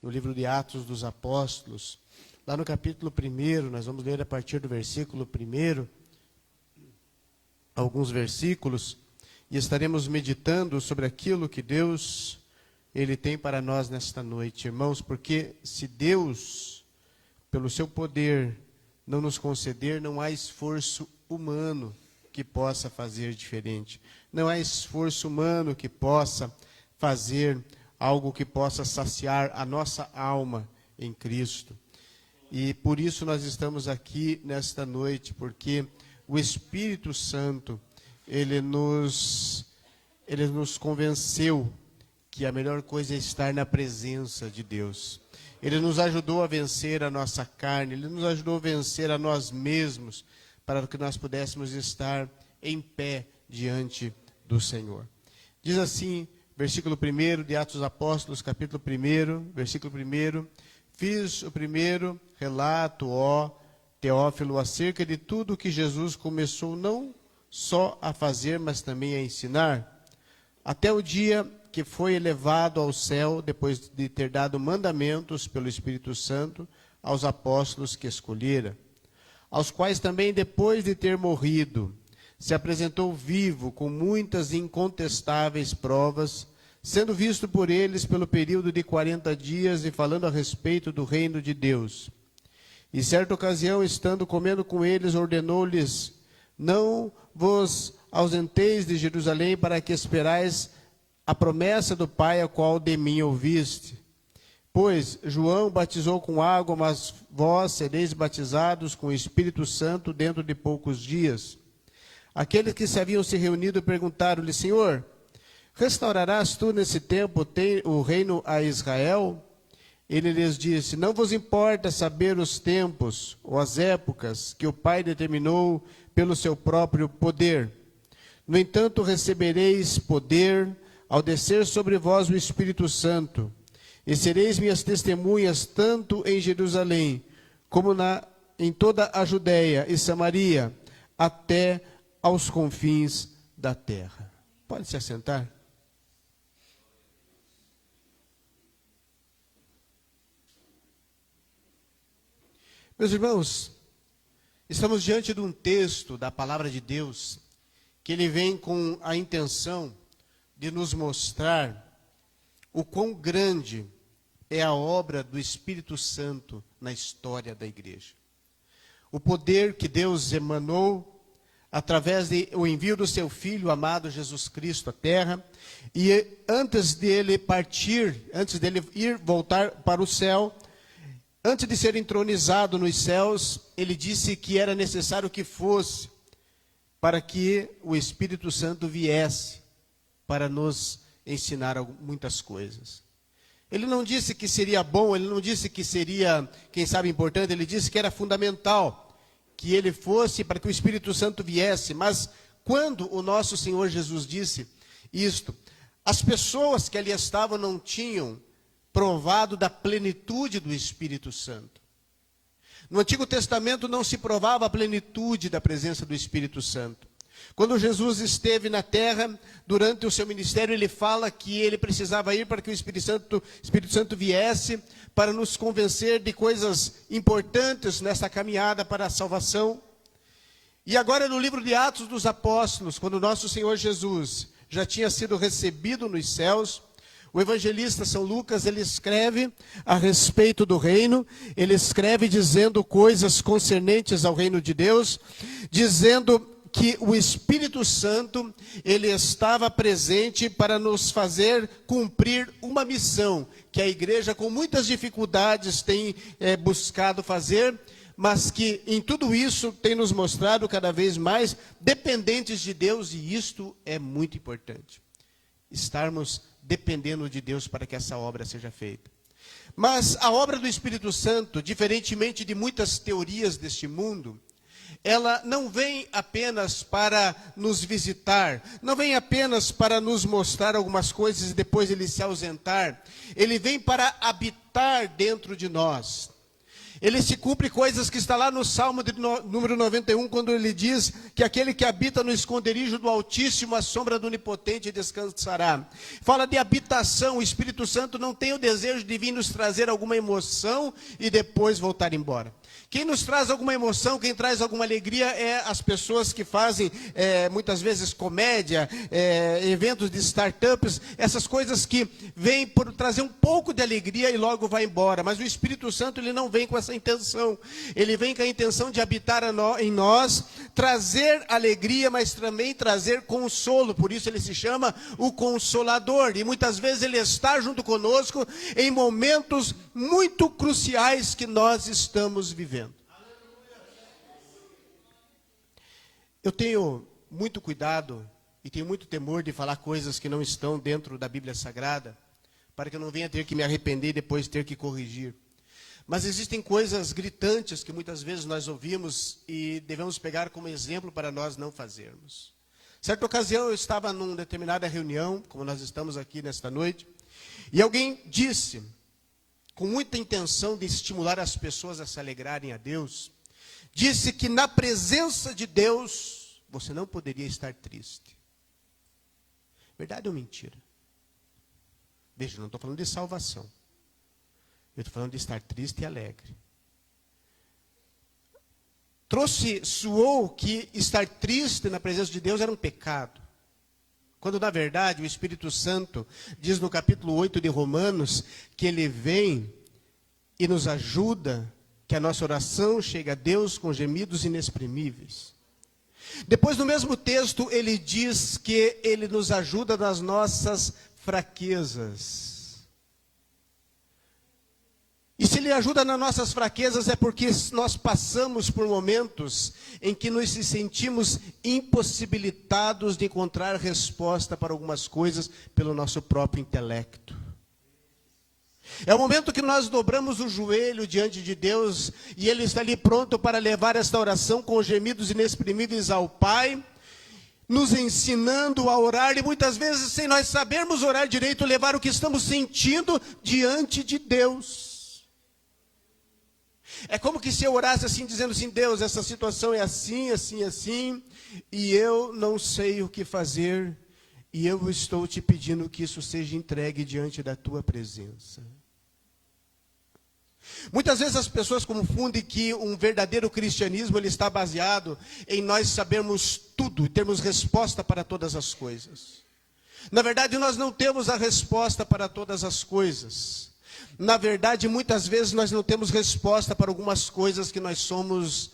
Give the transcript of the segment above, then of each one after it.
no livro de Atos dos Apóstolos. Lá no capítulo 1, nós vamos ler a partir do versículo 1, alguns versículos, e estaremos meditando sobre aquilo que Deus, Ele tem para nós nesta noite, irmãos, porque se Deus, pelo seu poder, não nos conceder, não há esforço humano que possa fazer diferente. Não há esforço humano que possa fazer algo que possa saciar a nossa alma em Cristo. E por isso nós estamos aqui nesta noite, porque o Espírito Santo, ele nos convenceu que a melhor coisa é estar na presença de Deus. Ele nos ajudou a vencer a nossa carne, Ele nos ajudou a vencer a nós mesmos, para que nós pudéssemos estar em pé diante do Senhor. Diz assim, versículo 1 de Atos dos Apóstolos, capítulo 1, versículo 1, fiz o primeiro relato, ó Teófilo, acerca de tudo que Jesus começou não só a fazer, mas também a ensinar, até o dia que foi elevado ao céu, depois de ter dado mandamentos pelo Espírito Santo aos apóstolos que escolhera, aos quais também, depois de ter morrido, se apresentou vivo com muitas incontestáveis provas, sendo visto por eles pelo período de 40 dias e falando a respeito do reino de Deus. E certa ocasião, estando comendo com eles, ordenou-lhes, não vos ausenteis de Jerusalém para que esperais a promessa do Pai, a qual de mim ouviste. Pois João batizou com água, mas vós sereis batizados com o Espírito Santo dentro de poucos dias. Aqueles que se haviam se reunido perguntaram-lhe, Senhor, restaurarás tu nesse tempo o reino a Israel? Ele lhes disse, não vos importa saber os tempos ou as épocas que o Pai determinou pelo seu próprio poder. No entanto, recebereis poder ao descer sobre vós o Espírito Santo, e sereis minhas testemunhas tanto em Jerusalém, como em toda a Judéia e Samaria, até aos confins da terra. Pode se assentar? Meus irmãos, estamos diante de um texto da palavra de Deus, que ele vem com a intenção de nos mostrar o quão grande é a obra do Espírito Santo na história da igreja. O poder que Deus emanou através do envio do seu Filho amado Jesus Cristo à terra, e antes dele partir, antes dele voltar para o céu, antes de ser entronizado nos céus, ele disse que era necessário que fosse para que o Espírito Santo viesse para nos ensinar muitas coisas. Ele não disse que seria bom, ele não disse que seria, quem sabe, importante, ele disse que era fundamental que ele fosse para que o Espírito Santo viesse. Mas quando o nosso Senhor Jesus disse isto, as pessoas que ali estavam não tinham provado da plenitude do Espírito Santo. No Antigo Testamento não se provava a plenitude da presença do Espírito Santo. Quando Jesus esteve na terra, durante o seu ministério, ele fala que ele precisava ir para que o Espírito Santo viesse para nos convencer de coisas importantes nessa caminhada para a salvação. E agora no livro de Atos dos Apóstolos, quando o nosso Senhor Jesus já tinha sido recebido nos céus, o evangelista São Lucas, ele escreve a respeito do reino, ele escreve dizendo coisas concernentes ao reino de Deus, dizendo que o Espírito Santo, ele estava presente para nos fazer cumprir uma missão, que a igreja com muitas dificuldades tem buscado fazer, mas que em tudo isso tem nos mostrado cada vez mais dependentes de Deus, e isto é muito importante. Estarmos dependendo de Deus para que essa obra seja feita. Mas a obra do Espírito Santo, diferentemente de muitas teorias deste mundo, ela não vem apenas para nos visitar, não vem apenas para nos mostrar algumas coisas e depois ele se ausentar. Ele vem para habitar dentro de nós. Ele se cumpre coisas que está lá no Salmo número 91, quando ele diz que aquele que habita no esconderijo do Altíssimo, a sombra do Onipotente descansará. Fala de habitação. O Espírito Santo não tem o desejo de vir nos trazer alguma emoção e depois voltar embora. Quem nos traz alguma emoção, quem traz alguma alegria é as pessoas que fazem muitas vezes comédia, eventos de startups, essas coisas que vêm por trazer um pouco de alegria e logo vai embora. Mas o Espírito Santo, ele não vem com essa intenção. Ele vem com a intenção de habitar em nós, trazer alegria, mas também trazer consolo. Por isso ele se chama o Consolador. E muitas vezes ele está junto conosco em momentos muito cruciais que nós estamos vivendo. Eu tenho muito cuidado e tenho muito temor de falar coisas que não estão dentro da Bíblia Sagrada, para que eu não venha ter que me arrepender e depois ter que corrigir. Mas existem coisas gritantes que muitas vezes nós ouvimos e devemos pegar como exemplo para nós não fazermos. Certa ocasião eu estava numa determinada reunião, como nós estamos aqui nesta noite, e alguém disse, com muita intenção de estimular as pessoas a se alegrarem a Deus, disse que na presença de Deus você não poderia estar triste. Verdade ou mentira? Veja, não estou falando de salvação. Eu estou falando de estar triste e alegre. Soou que estar triste na presença de Deus era um pecado. Quando, na verdade, o Espírito Santo diz no capítulo 8 de Romanos que ele vem e nos ajuda, que a nossa oração chega a Deus com gemidos inexprimíveis. Depois, no mesmo texto, ele diz que ele nos ajuda nas nossas fraquezas. E se ele ajuda nas nossas fraquezas é porque nós passamos por momentos em que nos sentimos impossibilitados de encontrar resposta para algumas coisas pelo nosso próprio intelecto. É o momento que nós dobramos o joelho diante de Deus e Ele está ali pronto para levar esta oração com gemidos inexprimíveis ao Pai, nos ensinando a orar e muitas vezes, sem nós sabermos orar direito, levar o que estamos sentindo diante de Deus. É como que se eu orasse assim, dizendo assim, Deus, essa situação é assim, assim, assim, e eu não sei o que fazer, e eu estou te pedindo que isso seja entregue diante da tua presença. Muitas vezes as pessoas confundem que um verdadeiro cristianismo ele está baseado em nós sabermos tudo e termos resposta para todas as coisas. Na verdade, nós não temos a resposta para todas as coisas. Na verdade, muitas vezes nós não temos resposta para algumas coisas que nós somos,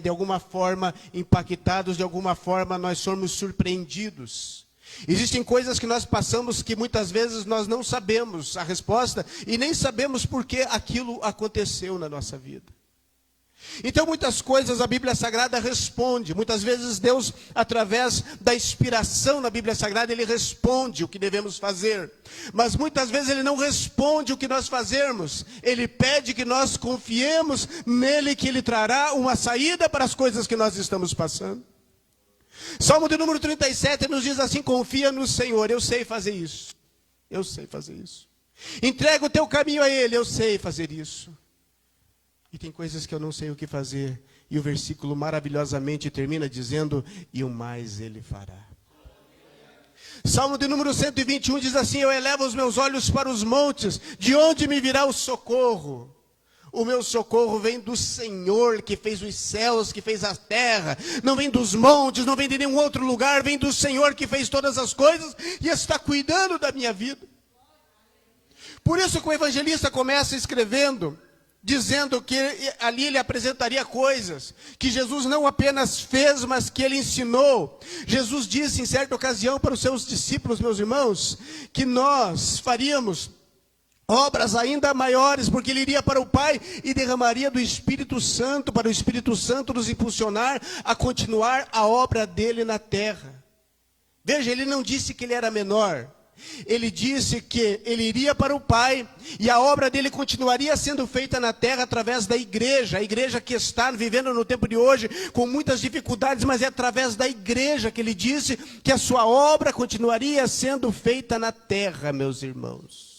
de alguma forma, impactados, de alguma forma nós somos surpreendidos. Existem coisas que nós passamos que muitas vezes nós não sabemos a resposta e nem sabemos por que aquilo aconteceu na nossa vida. Então muitas coisas a Bíblia Sagrada responde. Muitas vezes Deus, através da inspiração na Bíblia Sagrada, Ele responde o que devemos fazer. Mas muitas vezes Ele não responde o que nós fazermos. Ele pede que nós confiemos nele, que Ele trará uma saída para as coisas que nós estamos passando. Salmo de número 37 nos diz assim, confia no Senhor, eu sei fazer isso. Eu sei fazer isso. Entrega o teu caminho a Ele, eu sei fazer isso. E tem coisas que eu não sei o que fazer. E o versículo maravilhosamente termina dizendo, e o mais Ele fará. Salmo de número 121 diz assim, eu elevo os meus olhos para os montes, de onde me virá o socorro? O meu socorro vem do Senhor, que fez os céus, que fez a terra. Não vem dos montes, não vem de nenhum outro lugar, vem do Senhor que fez todas as coisas e está cuidando da minha vida. Por isso que o evangelista começa escrevendo, dizendo que ali ele apresentaria coisas que Jesus não apenas fez, mas que ele ensinou. Jesus disse em certa ocasião para os seus discípulos, meus irmãos, que nós faríamos obras ainda maiores, porque ele iria para o Pai e derramaria do Espírito Santo, para o Espírito Santo nos impulsionar a continuar a obra dele na terra. Veja, ele não disse que ele era menor. Ele disse que ele iria para o Pai e a obra dele continuaria sendo feita na terra através da igreja. A igreja que está vivendo no tempo de hoje com muitas dificuldades, mas é através da igreja que ele disse que a sua obra continuaria sendo feita na terra, meus irmãos.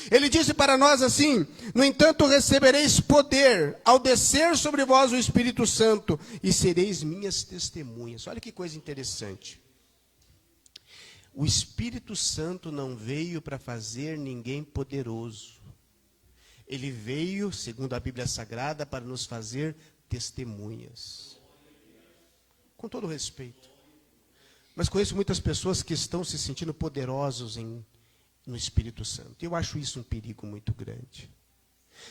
Ele disse para nós assim: no entanto recebereis poder ao descer sobre vós o Espírito Santo e sereis minhas testemunhas. Olha que coisa interessante. O Espírito Santo não veio para fazer ninguém poderoso. Ele veio, segundo a Bíblia Sagrada, para nos fazer testemunhas. Com todo respeito. Mas conheço muitas pessoas que estão se sentindo poderosos no Espírito Santo. Eu acho isso um perigo muito grande.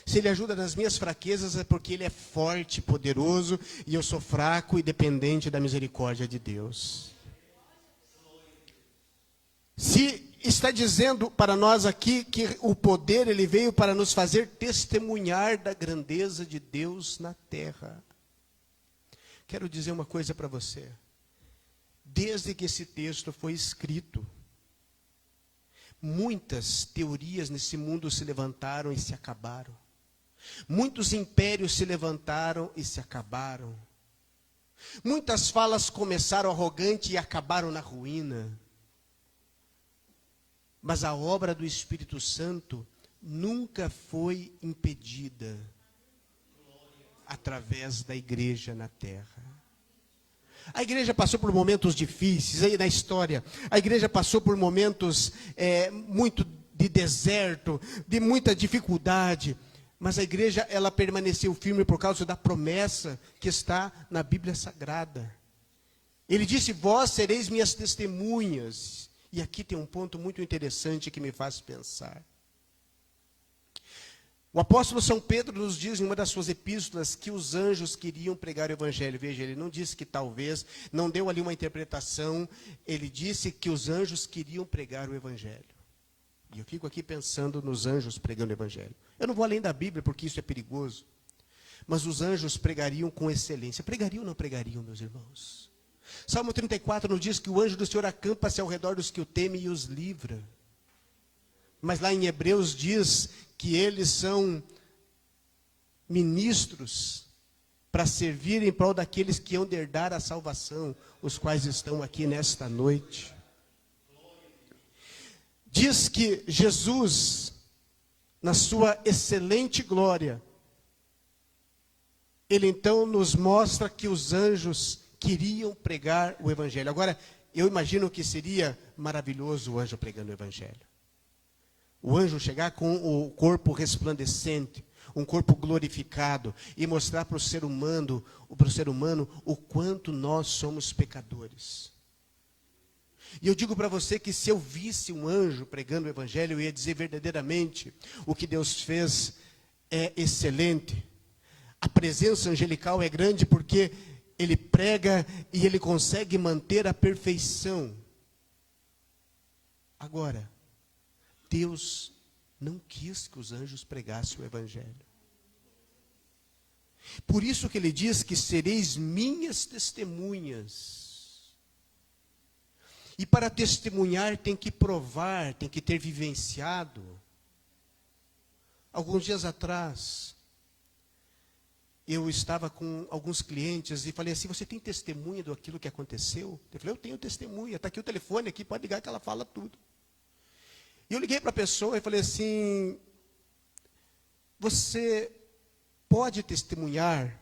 Se ele ajuda nas minhas fraquezas, é porque ele é forte, poderoso, e eu sou fraco e dependente da misericórdia de Deus. Se está dizendo para nós aqui que o poder ele veio para nos fazer testemunhar da grandeza de Deus na terra. Quero dizer uma coisa para você. Desde que esse texto foi escrito, muitas teorias nesse mundo se levantaram e se acabaram. Muitos impérios se levantaram e se acabaram. Muitas falas começaram arrogante e acabaram na ruína. Mas a obra do Espírito Santo nunca foi impedida através da igreja na terra. A igreja passou por momentos difíceis aí na história. A igreja passou por momentos muito de deserto, de muita dificuldade. Mas a igreja ela permaneceu firme por causa da promessa que está na Bíblia Sagrada. Ele disse: vós sereis minhas testemunhas. E aqui tem um ponto muito interessante que me faz pensar. O apóstolo São Pedro nos diz em uma das suas epístolas que os anjos queriam pregar o evangelho. Veja, ele não disse que talvez, não deu ali uma interpretação, ele disse que os anjos queriam pregar o evangelho. E eu fico aqui pensando nos anjos pregando o evangelho. Eu não vou além da Bíblia porque isso é perigoso. Mas os anjos pregariam com excelência. Pregariam ou não pregariam, meus irmãos? Salmo 34 nos diz que o anjo do Senhor acampa-se ao redor dos que o temem e os livra. Mas lá em Hebreus diz que eles são ministros para servir em prol daqueles que hão de herdar a salvação, os quais estão aqui nesta noite. Diz que Jesus, na sua excelente glória, ele então nos mostra que os anjos queriam pregar o evangelho. Agora, eu imagino que seria maravilhoso o anjo pregando o evangelho. O anjo chegar com o corpo resplandecente, um corpo glorificado, e mostrar para o ser humano o quanto nós somos pecadores. E eu digo para você que se eu visse um anjo pregando o evangelho, eu ia dizer verdadeiramente, o que Deus fez é excelente. A presença angelical é grande porque ele prega e ele consegue manter a perfeição. Agora, Deus não quis que os anjos pregassem o evangelho. Por isso que ele diz que sereis minhas testemunhas. E para testemunhar tem que provar, tem que ter vivenciado. Alguns dias atrás, eu estava com alguns clientes e falei assim: você tem testemunha do aquilo que aconteceu? Eu falei: eu tenho testemunha, está aqui o telefone, aqui, pode ligar que ela fala tudo. E eu liguei para a pessoa e falei assim: você pode testemunhar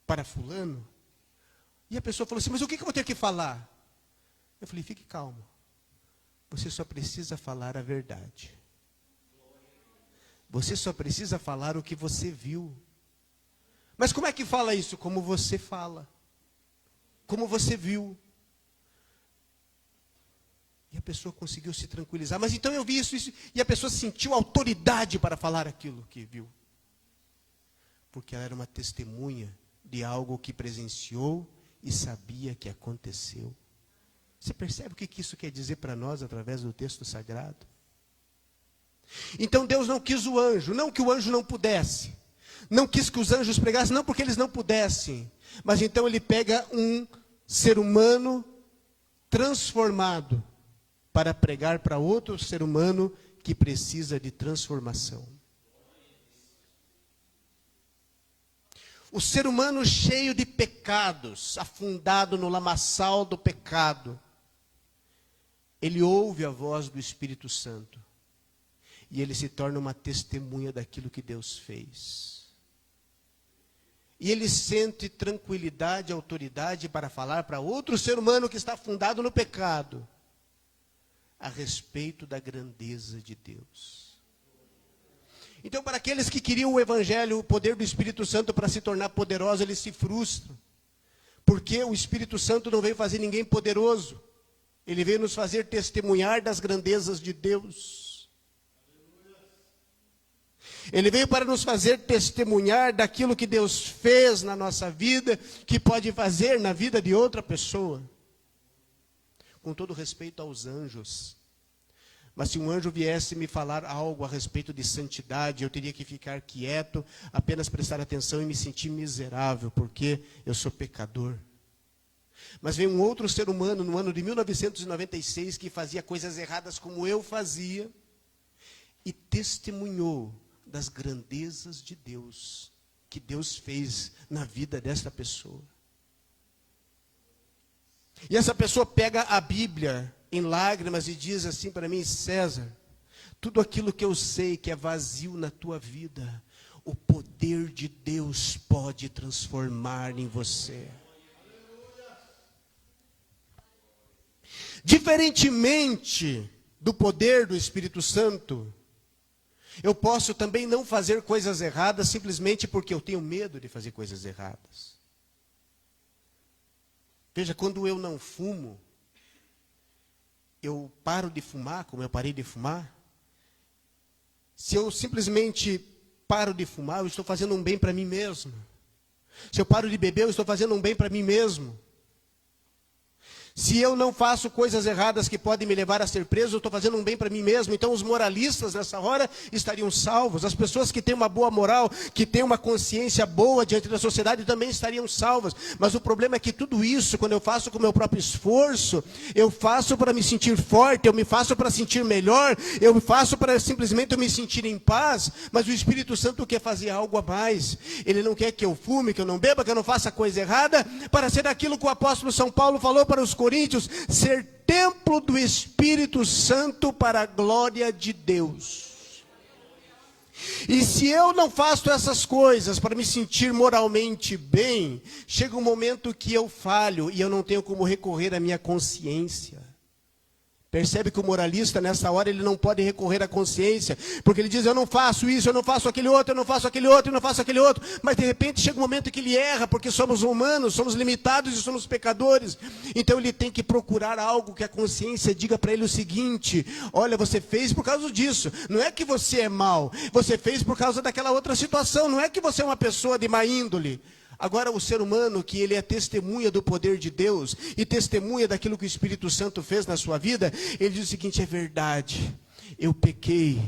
para fulano? E a pessoa falou assim: mas o que eu vou ter que falar? Eu falei: fique calmo, você só precisa falar a verdade. Você só precisa falar o que você viu. Mas como é que fala isso? Como você fala. Como você viu. E a pessoa conseguiu se tranquilizar. Mas então eu vi isso. E a pessoa sentiu autoridade para falar aquilo que viu. Porque ela era uma testemunha de algo que presenciou e sabia que aconteceu. Você percebe o que isso quer dizer para nós através do texto sagrado? Então Deus não quis o anjo. Não que o anjo não pudesse. Não quis que os anjos pregassem, não porque eles não pudessem. Mas então ele pega um ser humano transformado para pregar para outro ser humano que precisa de transformação. O ser humano cheio de pecados, afundado no lamaçal do pecado, ele ouve a voz do Espírito Santo. e ele se torna uma testemunha daquilo que Deus fez. E ele sente tranquilidade e autoridade para falar para outro ser humano que está afundado no pecado a respeito da grandeza de Deus. Então, para aqueles que queriam o Evangelho, o poder do Espírito Santo para se tornar poderoso, eles se frustram. Porque o Espírito Santo não veio fazer ninguém poderoso. Ele veio nos fazer testemunhar das grandezas de Deus. Ele veio para nos fazer testemunhar daquilo que Deus fez na nossa vida, que pode fazer na vida de outra pessoa. Com todo respeito aos anjos. Mas se um anjo viesse me falar algo a respeito de santidade, eu teria que ficar quieto, apenas prestar atenção e me sentir miserável, porque eu sou pecador. Mas veio um outro ser humano no ano de 1996 que fazia coisas erradas como eu fazia e testemunhou das grandezas de Deus, que Deus fez na vida desta pessoa. E essa pessoa pega a Bíblia em lágrimas e diz assim para mim: César, tudo aquilo que eu sei que é vazio na tua vida, o poder de Deus pode transformar em você. Diferentemente do poder do Espírito Santo, eu posso também não fazer coisas erradas simplesmente porque eu tenho medo de fazer coisas erradas. Veja, quando eu não fumo, eu paro de fumar, como eu parei de fumar. Se eu simplesmente paro de fumar, eu estou fazendo um bem para mim mesmo. Se eu paro de beber, eu estou fazendo um bem para mim mesmo. Se eu não faço coisas erradas que podem me levar a ser preso, eu estou fazendo um bem para mim mesmo. Então os moralistas nessa hora estariam salvos. As pessoas que têm uma boa moral, que têm uma consciência boa diante da sociedade também estariam salvas. Mas o problema é que tudo isso, quando eu faço com o meu próprio esforço, eu faço para me sentir forte, eu me faço para sentir melhor, eu me faço para simplesmente eu me sentir em paz. Mas o Espírito Santo quer fazer algo a mais. Ele não quer que eu fume, que eu não beba, que eu não faça coisa errada, para ser aquilo que o apóstolo São Paulo falou para os Coríntios, ser templo do Espírito Santo para a glória de Deus. E se eu não faço essas coisas para me sentir moralmente bem, chega um momento que eu falho e eu não tenho como recorrer à minha consciência. Percebe que o moralista, nessa hora, ele não pode recorrer à consciência, porque ele diz: eu não faço isso, eu não faço aquele outro, eu não faço aquele outro, eu não faço aquele outro. Mas de repente chega um momento que ele erra, porque somos humanos, somos limitados e somos pecadores. Então ele tem que procurar algo que a consciência diga para ele o seguinte: olha, você fez por causa disso. Não é que você é mau, você fez por causa daquela outra situação. Não é que você é uma pessoa de má índole. Agora, o ser humano que ele é testemunha do poder de Deus e testemunha daquilo que o Espírito Santo fez na sua vida, ele diz o seguinte: é verdade, eu pequei.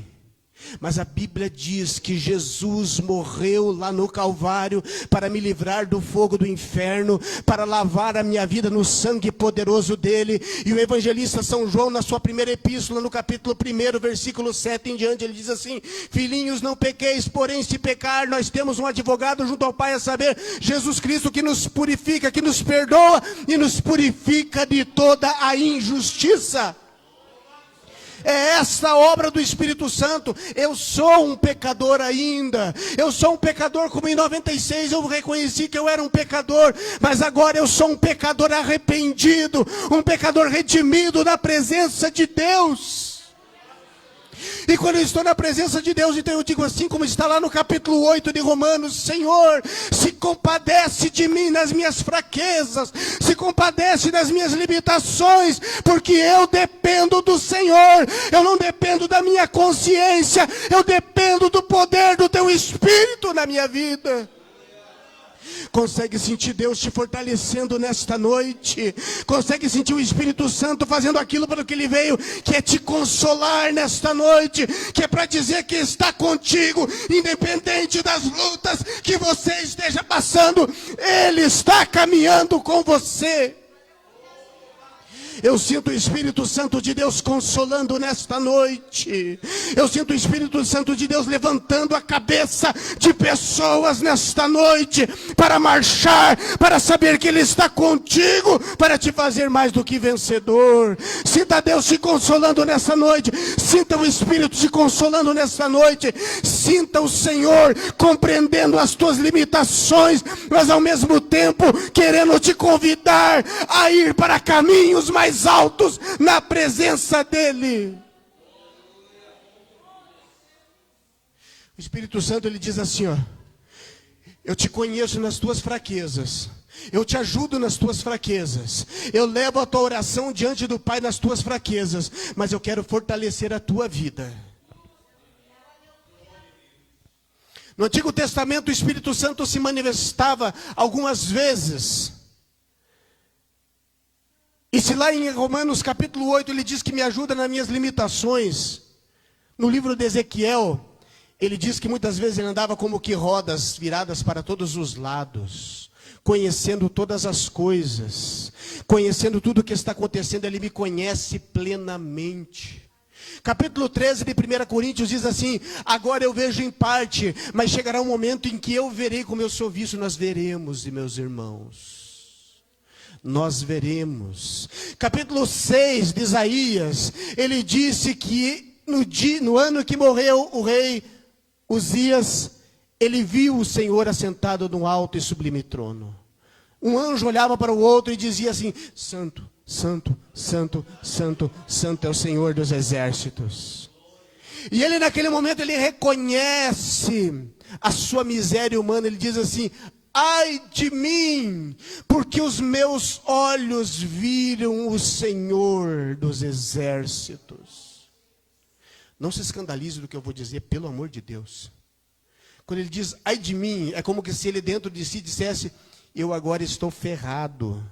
Mas a Bíblia diz que Jesus morreu lá no Calvário para me livrar do fogo do inferno, para lavar a minha vida no sangue poderoso dele. E o evangelista São João, na sua primeira epístola, no capítulo 1, versículo 7 em diante, ele diz assim: filhinhos, não pequeis, porém se pecar, nós temos um advogado junto ao Pai, a saber, Jesus Cristo, que nos purifica, que nos perdoa e nos purifica de toda a injustiça. É essa obra do Espírito Santo. Eu sou um pecador ainda. Eu sou um pecador como em 96 eu reconheci que eu era um pecador. Mas agora eu sou um pecador arrependido. Um pecador redimido na presença de Deus. E quando eu estou na presença de Deus, então eu digo assim como está lá no capítulo 8 de Romanos: Senhor, se compadece de mim nas minhas fraquezas, se compadece das minhas limitações, porque eu dependo do Senhor, eu não dependo da minha consciência, eu dependo do poder do teu Espírito na minha vida. Consegue sentir Deus te fortalecendo nesta noite? Consegue sentir o Espírito Santo fazendo aquilo para o que Ele veio, que é te consolar nesta noite, que é para dizer que está contigo, independente das lutas que você esteja passando, Ele está caminhando com você. Eu sinto o Espírito Santo de Deus consolando nesta noite. Eu sinto o Espírito Santo de Deus levantando a cabeça de pessoas nesta noite, para marchar, para saber que Ele está contigo, para te fazer mais do que vencedor. Sinta Deus te consolando nessa noite. Sinta o Espírito te consolando nessa noite. Sinta o Senhor compreendendo as tuas limitações, mas ao mesmo tempo querendo te convidar a ir para caminhos mais altos na presença dEle. O Espírito Santo, ele diz assim, ó: eu te conheço nas tuas fraquezas, eu te ajudo nas tuas fraquezas, eu levo a tua oração diante do Pai nas tuas fraquezas, mas eu quero fortalecer a tua vida. No Antigo Testamento, o Espírito Santo se manifestava algumas vezes. E se lá em Romanos capítulo 8 ele diz que me ajuda nas minhas limitações, no livro de Ezequiel, ele diz que muitas vezes ele andava como que rodas viradas para todos os lados, conhecendo todas as coisas, conhecendo tudo o que está acontecendo. Ele me conhece plenamente. Capítulo 13 de 1 Coríntios diz assim: agora eu vejo em parte, mas chegará um momento em que eu verei como eu sou visto. Nós veremos, meus irmãos, nós veremos. Capítulo 6 de Isaías, ele disse que no ano que morreu o rei Uzias, ele viu o Senhor assentado num alto e sublime trono. Um anjo olhava para o outro e dizia assim: santo, santo, santo, santo, santo é o Senhor dos exércitos. E ele naquele momento ele reconhece a sua miséria humana. Ele diz assim: ai de mim, porque os meus olhos viram o Senhor dos exércitos. Não se escandalize do que eu vou dizer, pelo amor de Deus. Quando ele diz ai de mim, é como que se ele dentro de si dissesse: eu agora estou ferrado,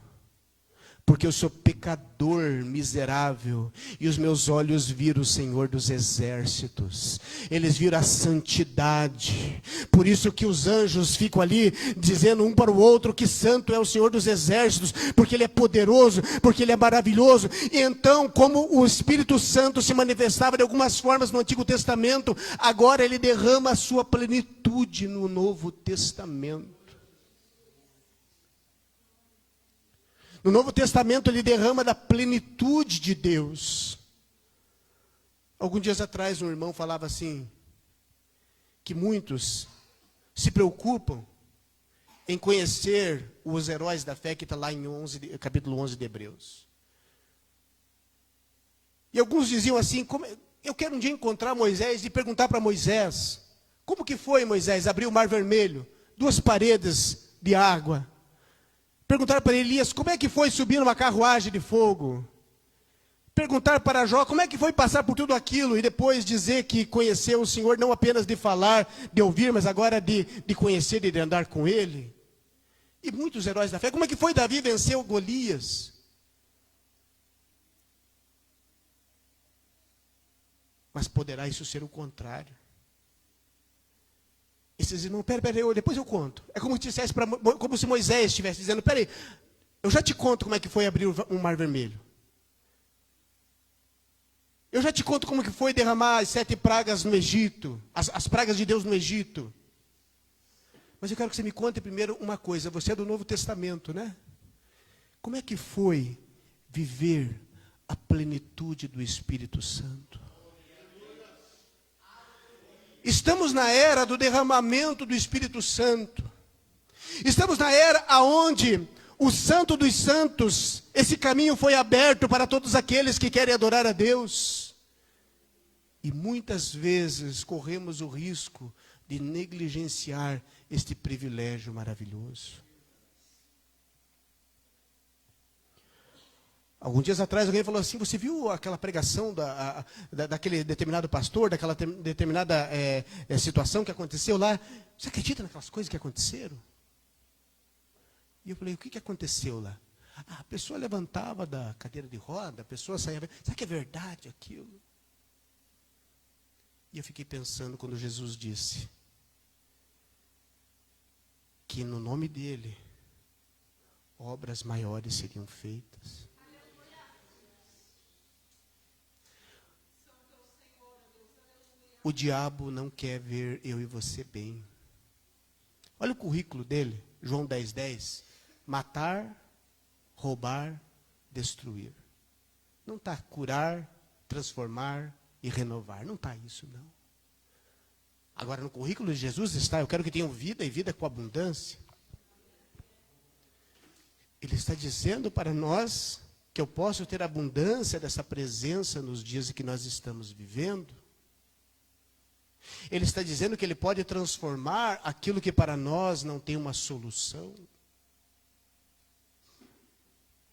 porque eu sou pecador miserável, e os meus olhos viram o Senhor dos exércitos. Eles viram a santidade. Por isso que os anjos ficam ali dizendo um para o outro que santo é o Senhor dos exércitos, porque Ele é poderoso, porque Ele é maravilhoso. E então, como o Espírito Santo se manifestava de algumas formas no Antigo Testamento, agora Ele derrama a sua plenitude no Novo Testamento. No Novo Testamento ele derrama da plenitude de Deus. Alguns dias atrás um irmão falava assim, que muitos se preocupam em conhecer os heróis da fé, que está lá em capítulo 11 de Hebreus. E alguns diziam assim: eu quero um dia encontrar Moisés e perguntar para Moisés, como que foi, Moisés, abrir o mar vermelho, 2 paredes de água? Perguntaram para Elias, como é que foi subir numa carruagem de fogo? Perguntaram para Jó, como é que foi passar por tudo aquilo? E depois dizer que conheceu o Senhor, não apenas de falar, de ouvir, mas agora de conhecer e de andar com Ele. E muitos heróis da fé. Como é que foi Davi vencer o Golias? Mas poderá isso ser o contrário. Esses irmãos, peraí, depois eu conto. É como se Moisés estivesse dizendo: peraí, eu já te conto como é que foi abrir um mar vermelho. Eu já te conto como que foi derramar as 7 pragas no Egito, as pragas de Deus no Egito. Mas eu quero que você me conte primeiro uma coisa. Você é do Novo Testamento, né? Como é que foi viver a plenitude do Espírito Santo? Estamos na era do derramamento do Espírito Santo. Estamos na era onde o Santo dos Santos, esse caminho foi aberto para todos aqueles que querem adorar a Deus. E muitas vezes corremos o risco de negligenciar este privilégio maravilhoso. Alguns dias atrás alguém falou assim: você viu aquela pregação daquele determinado pastor, daquela determinada situação que aconteceu lá? Você acredita naquelas coisas que aconteceram? E eu falei: o que aconteceu lá? A pessoa levantava da cadeira de roda, a pessoa saía. Será que é verdade aquilo? E eu fiquei pensando quando Jesus disse que no nome dele obras maiores seriam feitas. o diabo não quer ver eu e você bem. Olha o currículo dele, João 10:10. Matar, roubar, destruir. Não está curar, transformar e renovar. Não está isso, não. Agora, no currículo de Jesus está, eu quero que tenham vida e vida com abundância. Ele está dizendo para nós que eu posso ter abundância dessa presença nos dias em que nós estamos vivendo. Ele está dizendo que Ele pode transformar aquilo que para nós não tem uma solução.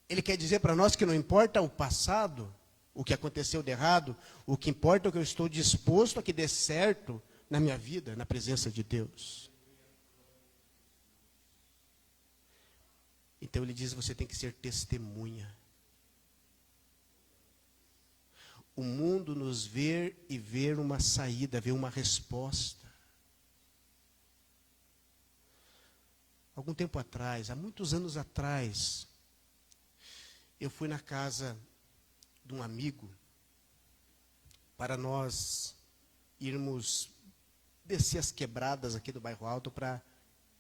Ele quer dizer para nós que não importa o passado, o que aconteceu de errado, o que importa é que eu estou disposto a que dê certo na minha vida, na presença de Deus. Então Ele diz, você tem que ser testemunha. O mundo nos ver e ver uma saída, ver uma resposta. Algum tempo atrás, há muitos anos atrás, eu fui na casa de um amigo para nós irmos descer as quebradas aqui do bairro Alto para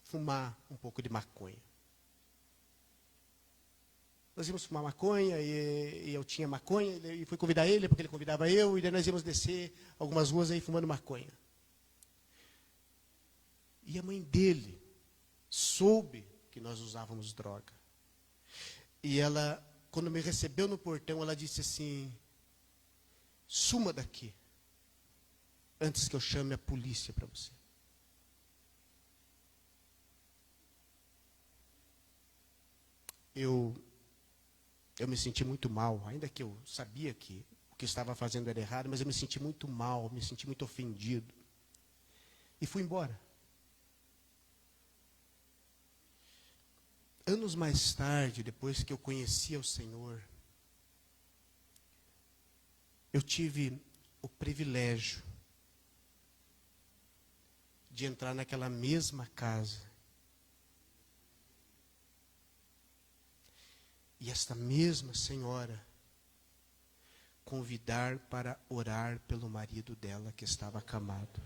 fumar um pouco de maconha. Nós íamos fumar maconha e eu tinha maconha e fui convidar ele porque ele convidava eu e daí nós íamos descer algumas ruas aí fumando maconha. E a mãe dele soube que nós usávamos droga. E ela, quando me recebeu no portão, ela disse assim, suma daqui, antes que eu chame a polícia para você. Eu me senti muito mal, ainda que eu sabia que o que estava fazendo era errado, mas eu me senti muito mal, me senti muito ofendido. E fui embora. Anos mais tarde, depois que eu conhecia o Senhor, eu tive o privilégio de entrar naquela mesma casa. E esta mesma senhora convidar para orar pelo marido dela que estava acamado.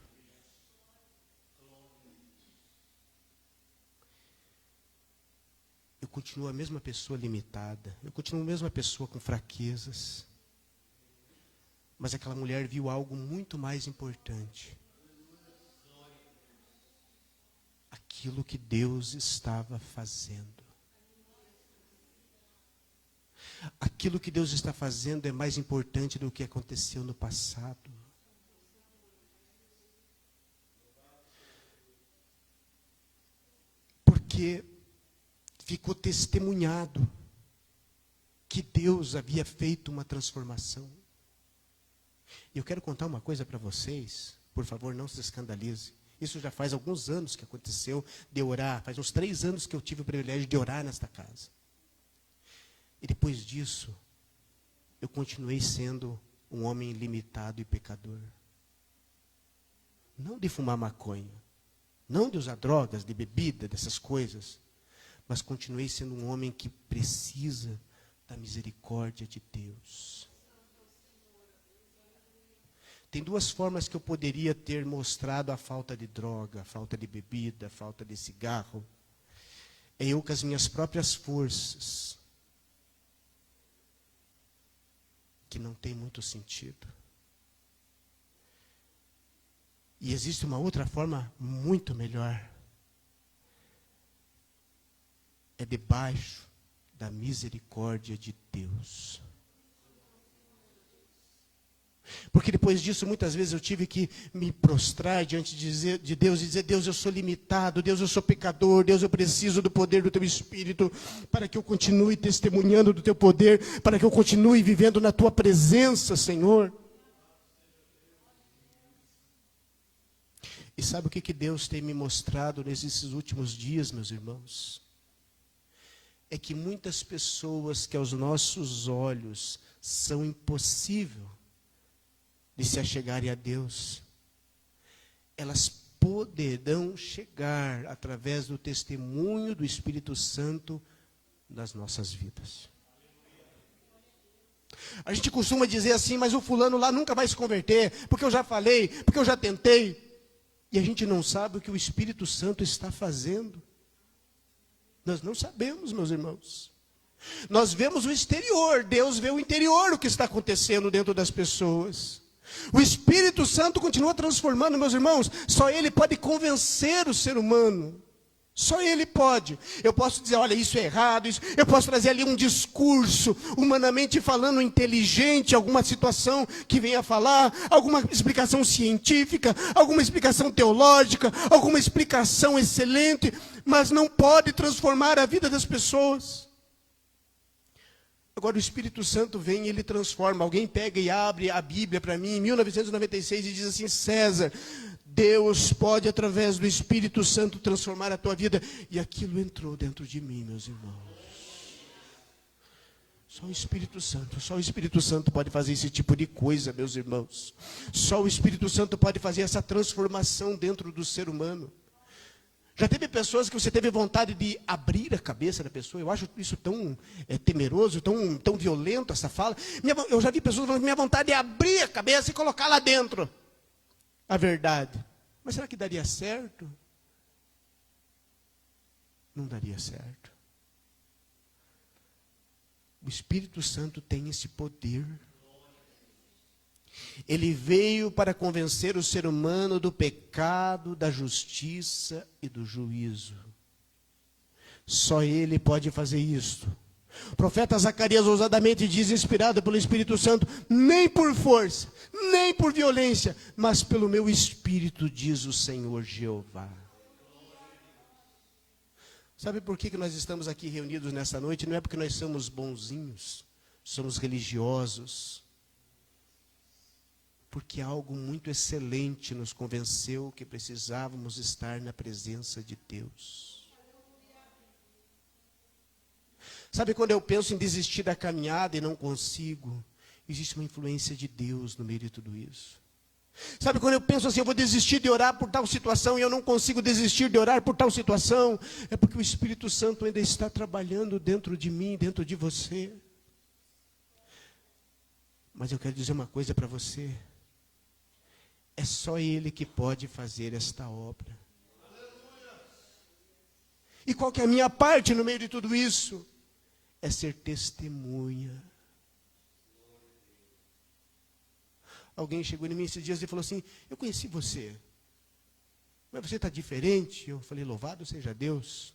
Eu continuo a mesma pessoa limitada, eu continuo a mesma pessoa com fraquezas. Mas aquela mulher viu algo muito mais importante. Aquilo que Deus estava fazendo. Aquilo que Deus está fazendo é mais importante do que aconteceu no passado. Porque ficou testemunhado que Deus havia feito uma transformação. E eu quero contar uma coisa para vocês, por favor, não se escandalize. Isso já faz alguns anos que aconteceu de orar, faz uns 3 anos que eu tive o privilégio de orar nesta casa. E depois disso, eu continuei sendo um homem limitado e pecador. Não de fumar maconha, não de usar drogas, de bebida, dessas coisas, mas continuei sendo um homem que precisa da misericórdia de Deus. Tem 2 formas que eu poderia ter mostrado a falta de droga, a falta de bebida, a falta de cigarro. É eu com as minhas próprias forças, que não tem muito sentido. E existe uma outra forma muito melhor. É debaixo da misericórdia de Deus. Porque depois disso, muitas vezes eu tive que me prostrar diante de Deus e dizer, Deus, eu sou limitado, Deus, eu sou pecador, Deus, eu preciso do poder do Teu Espírito, para que eu continue testemunhando do Teu poder, para que eu continue vivendo na Tua presença, Senhor. E sabe o que Deus tem me mostrado nesses últimos dias, meus irmãos? É que muitas pessoas que aos nossos olhos são impossível de se achegarem a Deus, elas poderão chegar através do testemunho do Espírito Santo nas nossas vidas. A gente costuma dizer assim, mas o fulano lá nunca vai se converter, porque eu já falei, porque eu já tentei. E a gente não sabe o que o Espírito Santo está fazendo. Nós não sabemos, meus irmãos. Nós vemos o exterior, Deus vê o interior, o que está acontecendo dentro das pessoas. O Espírito Santo continua transformando, meus irmãos. Só Ele pode convencer o ser humano. Só Ele pode. Eu posso dizer, olha, isso é errado. Isso. Eu posso trazer ali um discurso, humanamente falando, inteligente, alguma situação que venha falar, alguma explicação científica, alguma explicação teológica, alguma explicação excelente, mas não pode transformar a vida das pessoas. Agora o Espírito Santo vem e Ele transforma. Alguém pega e abre a Bíblia para mim, em 1996, e diz assim, César, Deus pode, através do Espírito Santo, transformar a tua vida. E aquilo entrou dentro de mim, meus irmãos. Só o Espírito Santo pode fazer esse tipo de coisa, meus irmãos. Só o Espírito Santo pode fazer essa transformação dentro do ser humano. Já teve pessoas que você teve vontade de abrir a cabeça da pessoa? Eu acho isso tão temeroso, tão violento essa fala. Eu já vi pessoas falando que minha vontade é abrir a cabeça e colocar lá dentro a verdade. Mas será que daria certo? Não daria certo. O Espírito Santo tem esse poder. Ele veio para convencer o ser humano do pecado, da justiça e do juízo. Só Ele pode fazer isto. O profeta Zacarias ousadamente diz, inspirado pelo Espírito Santo, nem por força, nem por violência, mas pelo meu Espírito, diz o Senhor Jeová. Sabe por que nós estamos aqui reunidos nessa noite? Não é porque nós somos bonzinhos, somos religiosos. Porque algo muito excelente nos convenceu que precisávamos estar na presença de Deus. Sabe quando eu penso em desistir da caminhada e não consigo? Existe uma influência de Deus no meio de tudo isso. Sabe quando eu penso assim, eu vou desistir de orar por tal situação e eu não consigo desistir de orar por tal situação? É porque o Espírito Santo ainda está trabalhando dentro de mim, dentro de você. Mas eu quero dizer uma coisa para você. É só Ele que pode fazer esta obra. E qual que é a minha parte no meio de tudo isso? É ser testemunha. Alguém chegou em mim esses dias e falou assim, eu conheci você, mas você está diferente. Eu falei, louvado seja Deus.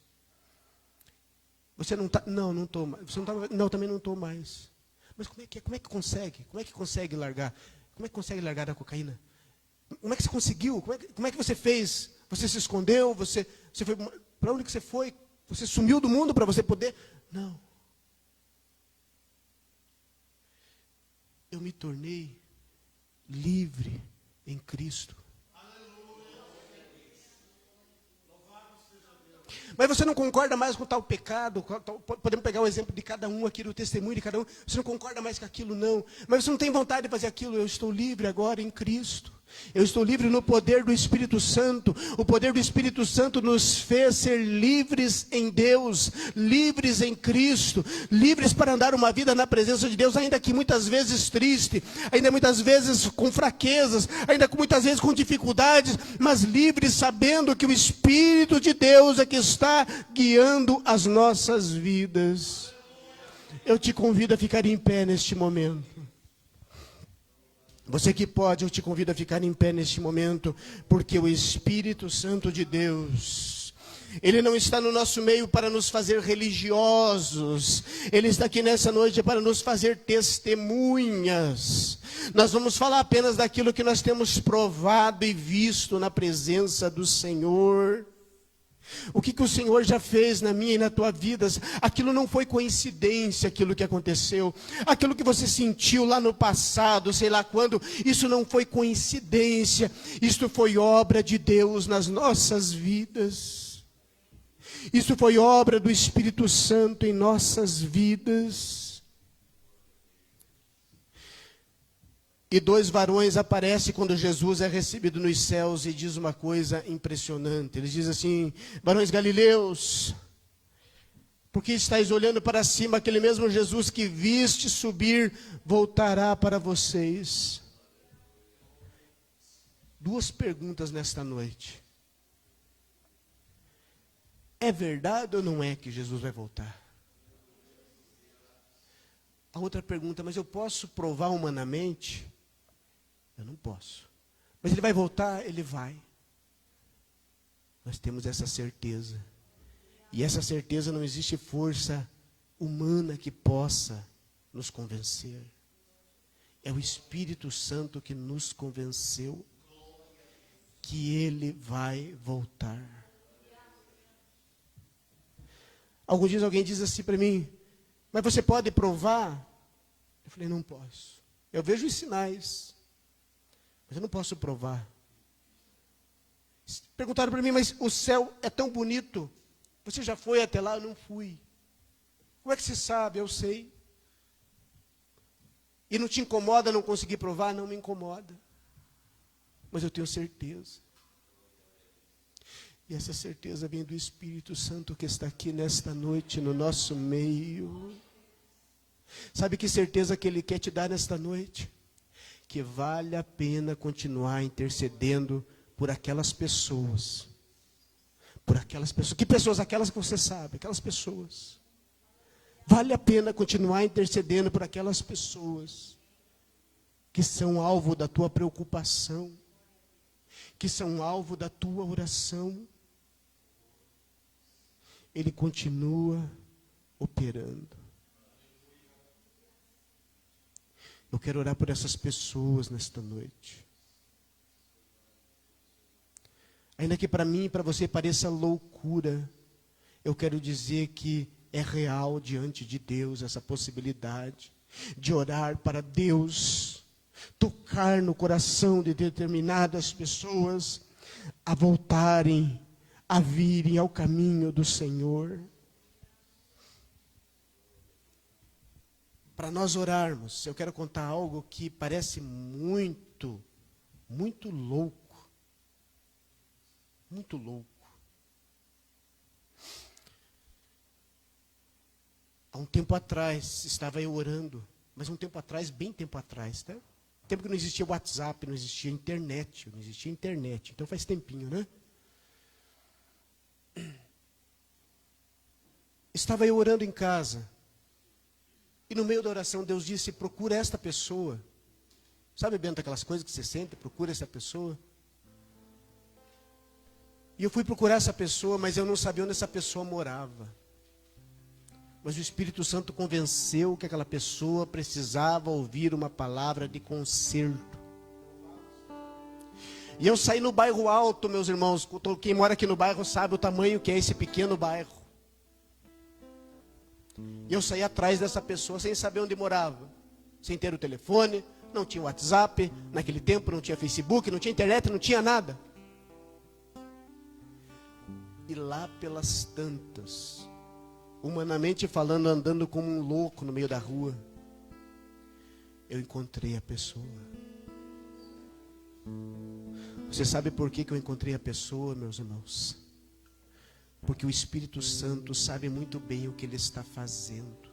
Você não está? Não, não estou mais. Você não tá, não, também não estou mais. Mas como é que consegue? Como é que consegue largar? Como é que consegue largar da cocaína? Como é que você conseguiu? Como é que você fez? Você se escondeu? Você foi para onde que você foi? Você sumiu do mundo para você poder? Não. Eu me tornei livre em Cristo. Mas você não concorda mais com tal pecado? Podemos pegar o exemplo de cada um aqui, do testemunho de cada um. Você não concorda mais com aquilo, não. Mas você não tem vontade de fazer aquilo. Eu estou livre agora em Cristo. Eu estou livre no poder do Espírito Santo. O poder do Espírito Santo nos fez ser livres em Deus, livres em Cristo, livres para andar uma vida na presença de Deus, ainda que muitas vezes triste, ainda muitas vezes com fraquezas, ainda muitas vezes com dificuldades, mas livres sabendo que o Espírito de Deus é que está guiando as nossas vidas. Eu te convido a ficar em pé neste momento. Você que pode, eu te convido a ficar em pé neste momento, porque o Espírito Santo de Deus, Ele não está no nosso meio para nos fazer religiosos, Ele está aqui nessa noite para nos fazer testemunhas. Nós vamos falar apenas daquilo que nós temos provado e visto na presença do Senhor. O que o Senhor já fez na minha e na tua vida? Aquilo não foi coincidência, aquilo que aconteceu. Aquilo que você sentiu lá no passado, sei lá quando, isso não foi coincidência. Isso foi obra de Deus nas nossas vidas. Isso foi obra do Espírito Santo em nossas vidas. E 2 varões aparecem quando Jesus é recebido nos céus e diz uma coisa impressionante. Eles dizem assim, varões galileus, Porque estáis olhando para cima, aquele mesmo Jesus que viste subir, voltará para vocês. Duas perguntas nesta noite. É verdade ou não é que Jesus vai voltar? A outra pergunta, mas eu posso provar humanamente? Eu não posso. Mas ele vai voltar? Ele vai. Nós temos essa certeza. E essa certeza não existe força humana que possa nos convencer. É o Espírito Santo que nos convenceu que ele vai voltar. Alguns dias alguém diz assim para mim, mas você pode provar? Eu falei, não posso. Eu vejo os sinais, mas eu não posso provar. Perguntaram para mim, mas o céu é tão bonito. Você já foi até lá? Eu não fui. Como é que você sabe? Eu sei. E não te incomoda não conseguir provar? Não me incomoda. Mas eu tenho certeza. E essa certeza vem do Espírito Santo que está aqui nesta noite, no nosso meio. Sabe que certeza que Ele quer te dar nesta noite? Que vale a pena continuar intercedendo por aquelas pessoas. Por aquelas pessoas. Que pessoas? Aquelas que você sabe, aquelas pessoas. Vale a pena continuar intercedendo por aquelas pessoas que são alvo da tua preocupação, que são alvo da tua oração. Ele continua operando. Eu quero orar por essas pessoas nesta noite. Ainda que para mim e para você pareça loucura, eu quero dizer que é real diante de Deus essa possibilidade de orar para Deus tocar no coração de determinadas pessoas a voltarem, a virem ao caminho do Senhor. Para nós orarmos, eu quero contar algo que parece muito louco. Muito louco. Há um tempo atrás, estava eu orando, mas um tempo atrás, bem tempo atrás, tá? Tempo que não existia WhatsApp, não existia internet, então faz tempinho, né? Estava eu orando em casa, e no meio da oração Deus disse, procura esta pessoa. Sabe, Bento, aquelas coisas que você sente, procura essa pessoa. E eu fui procurar essa pessoa, mas eu não sabia onde essa pessoa morava. Mas o Espírito Santo convenceu que aquela pessoa precisava ouvir uma palavra de conserto. E eu saí no bairro alto, meus irmãos. Quem mora aqui no bairro sabe o tamanho que é esse pequeno bairro. E eu saí atrás dessa pessoa sem saber onde morava. Sem ter o telefone, não tinha WhatsApp. Naquele tempo não tinha Facebook, não tinha internet, não tinha nada. E lá pelas tantas, humanamente falando, andando como um louco no meio da rua, eu encontrei a pessoa. Você sabe por que eu encontrei a pessoa, meus irmãos? Porque o Espírito Santo sabe muito bem o que Ele está fazendo.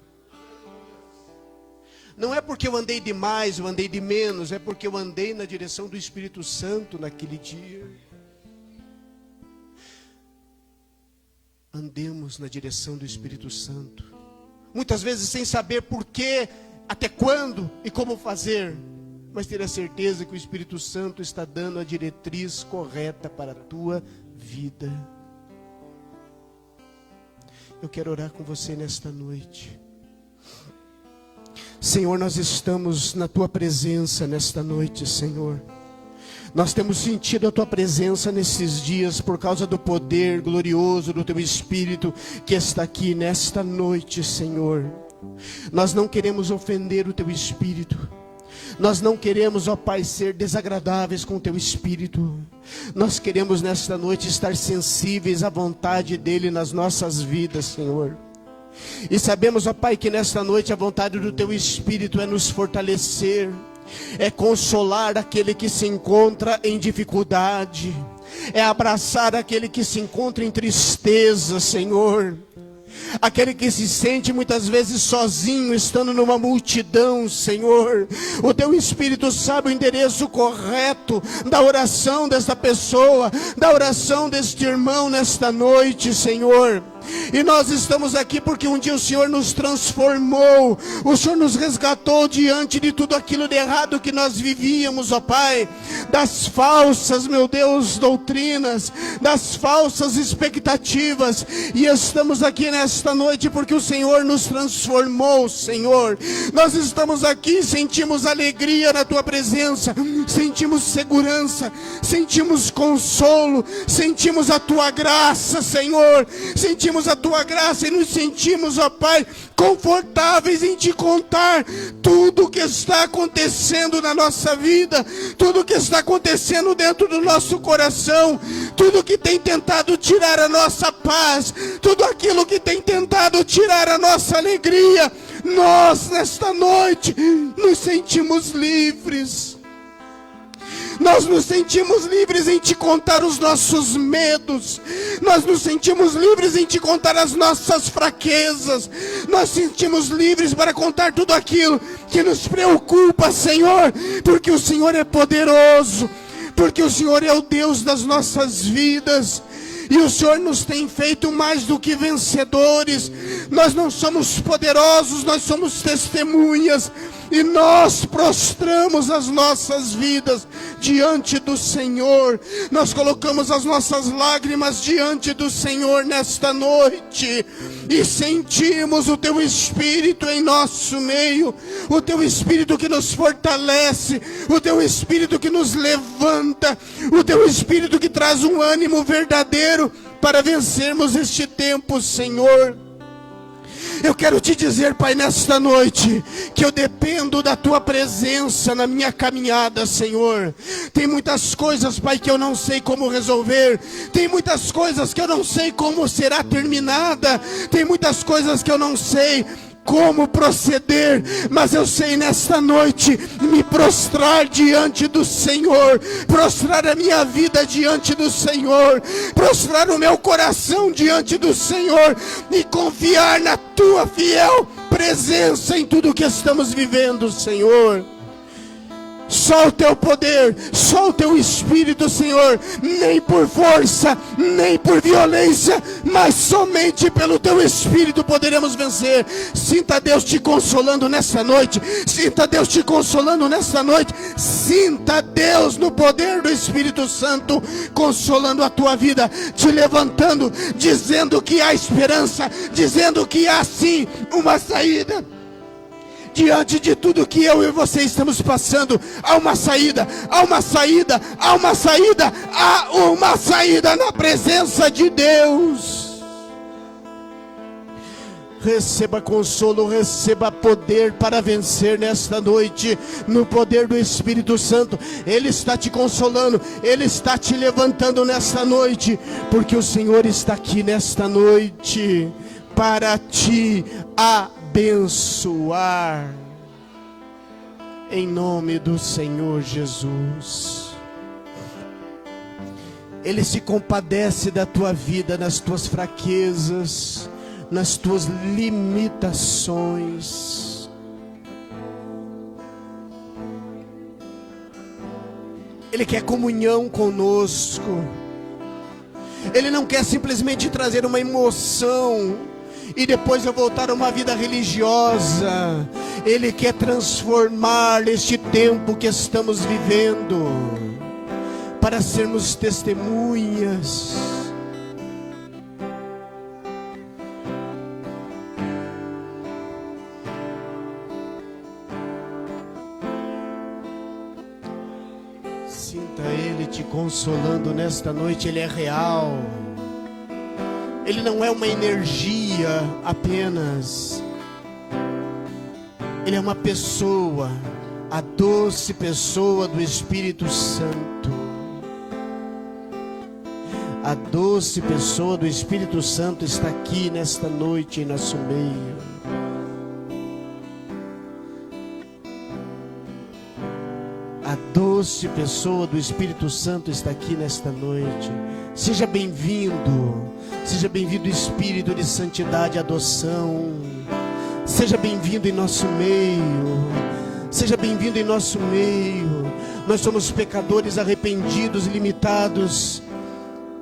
Não é porque eu andei de mais, eu andei de menos, é porque eu andei na direção do Espírito Santo naquele dia. Andemos na direção do Espírito Santo. Muitas vezes sem saber porquê, até quando e como fazer. Mas ter a certeza que o Espírito Santo está dando a diretriz correta para a tua vida. Eu quero orar com você nesta noite. Senhor, nós estamos na tua presença nesta noite, Senhor. Nós temos sentido a tua presença nesses dias por causa do poder glorioso do teu Espírito que está aqui nesta noite, Senhor. Nós não queremos ofender o teu Espírito. Nós não queremos, ó Pai, ser desagradáveis com o teu Espírito. Nós queremos nesta noite estar sensíveis à vontade dele nas nossas vidas, Senhor. E sabemos, ó Pai, que nesta noite a vontade do teu Espírito é nos fortalecer, é consolar aquele que se encontra em dificuldade, é abraçar aquele que se encontra em tristeza, Senhor. Aquele que se sente muitas vezes sozinho, estando numa multidão, Senhor. O Teu Espírito sabe o endereço correto da oração desta pessoa, da oração deste irmão nesta noite, Senhor. E nós estamos aqui porque um dia o Senhor nos transformou, o Senhor nos resgatou diante de tudo aquilo de errado que nós vivíamos, ó Pai, das falsas, meu Deus, doutrinas, das falsas expectativas, e estamos aqui nesta noite porque o Senhor nos transformou, Senhor. Nós estamos aqui, sentimos alegria na Tua presença, sentimos segurança, sentimos consolo, sentimos a Tua graça, Senhor, sentimos a Tua graça e nos sentimos, ó Pai, confortáveis em Te contar tudo o que está acontecendo na nossa vida, tudo o que está acontecendo dentro do nosso coração, tudo que tem tentado tirar a nossa paz, tudo aquilo que tem tentado tirar a nossa alegria. Nós nesta noite nos sentimos livres. Nós nos sentimos livres em Te contar os nossos medos. Nós nos sentimos livres em Te contar as nossas fraquezas. Nós sentimos livres para contar tudo aquilo que nos preocupa, Senhor. Porque o Senhor é poderoso. Porque o Senhor é o Deus das nossas vidas. E o Senhor nos tem feito mais do que vencedores. Nós não somos poderosos, nós somos testemunhas. E nós prostramos as nossas vidas diante do Senhor. Nós colocamos as nossas lágrimas diante do Senhor nesta noite. E sentimos o Teu Espírito em nosso meio. O Teu Espírito que nos fortalece. O Teu Espírito que nos levanta. O Teu Espírito que traz um ânimo verdadeiro para vencermos este tempo, Senhor. Eu quero Te dizer, Pai, nesta noite, que eu dependo da Tua presença na minha caminhada, Senhor. Tem muitas coisas, Pai, que eu não sei como resolver. Tem muitas coisas que eu não sei como será terminada. Tem muitas coisas que eu não sei como proceder, mas eu sei nesta noite me prostrar diante do Senhor, prostrar a minha vida diante do Senhor, prostrar o meu coração diante do Senhor e confiar na Tua fiel presença em tudo que estamos vivendo, Senhor. Só o Teu poder, só o Teu Espírito, Senhor, nem por força, nem por violência, mas somente pelo Teu Espírito poderemos vencer. Sinta Deus Te consolando nessa noite, sinta Deus Te consolando nessa noite, sinta Deus no poder do Espírito Santo, consolando a tua vida, te levantando, dizendo que há esperança, dizendo que há sim uma saída. Diante de tudo que eu e você estamos passando, há uma saída, há uma saída, há uma saída, há uma saída na presença de Deus. Receba consolo, receba poder para vencer nesta noite, no poder do Espírito Santo. Ele está te consolando, Ele está te levantando nesta noite, porque o Senhor está aqui nesta noite para te abençoar, em nome do Senhor Jesus. Ele se compadece da tua vida, nas tuas fraquezas, nas tuas limitações. Ele quer comunhão conosco. Ele não quer simplesmente trazer uma emoção e depois eu voltar a uma vida religiosa. Ele quer transformar este tempo que estamos vivendo para sermos testemunhas. Sinta Ele te consolando nesta noite. Ele é real. Ele não é uma energia apenas. Ele é uma pessoa, a doce pessoa do Espírito Santo. A doce pessoa do Espírito Santo está aqui nesta noite em nosso meio. A doce pessoa do Espírito Santo está aqui nesta noite. Seja bem-vindo Espírito de santidade e adoção. Seja bem-vindo em nosso meio. Seja bem-vindo em nosso meio. Nós somos pecadores arrependidos e limitados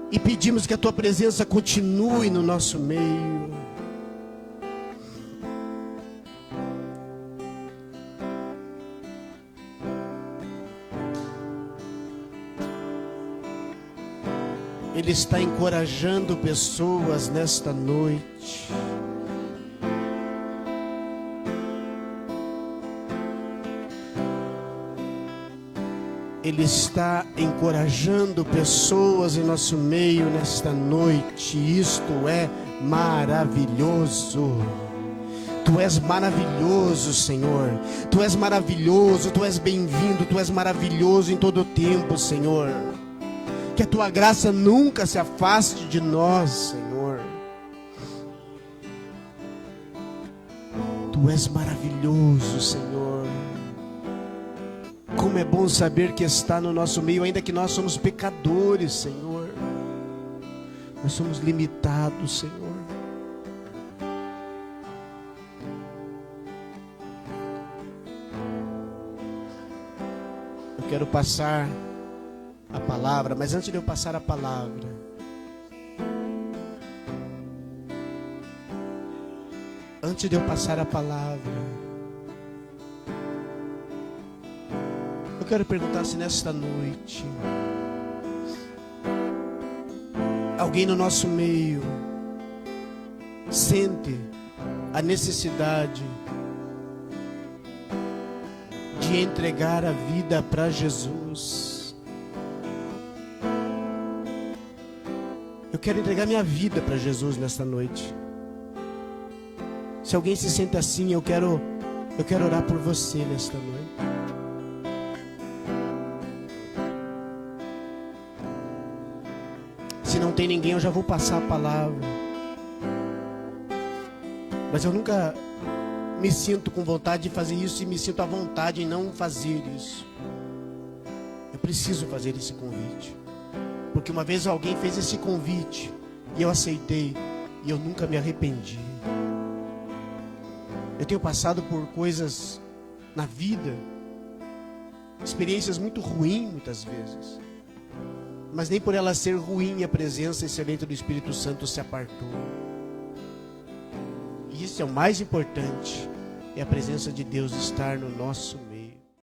e pedimos que a tua presença continue no nosso meio. Ele está encorajando pessoas nesta noite. Ele está encorajando pessoas em nosso meio nesta noite. Isto é maravilhoso. Tu és maravilhoso, Senhor. Tu és maravilhoso, Tu és bem-vindo, Tu és maravilhoso em todo o tempo, Senhor. Que a tua graça nunca se afaste de nós, Senhor. Tu és maravilhoso, Senhor. Como é bom saber que está no nosso meio, ainda que nós somos pecadores, Senhor. Nós somos limitados, Senhor. Eu quero passar a palavra, mas antes de eu passar a palavra, eu quero perguntar se nesta noite alguém no nosso meio sente a necessidade de entregar a vida para Jesus. Eu quero entregar minha vida para Jesus nesta noite. Se alguém se sente assim, eu quero orar por você nesta noite. Se não tem ninguém, eu já vou passar a palavra. Mas eu nunca me sinto com vontade de fazer isso e me sinto à vontade em não fazer isso. Eu preciso fazer esse convite. Porque uma vez alguém fez esse convite e eu aceitei e eu nunca me arrependi. Eu tenho passado por coisas na vida, experiências muito ruins muitas vezes, mas nem por ela ser ruim a presença excelente do Espírito Santo se apartou. E isso é o mais importante, é a presença de Deus estar no nosso meio.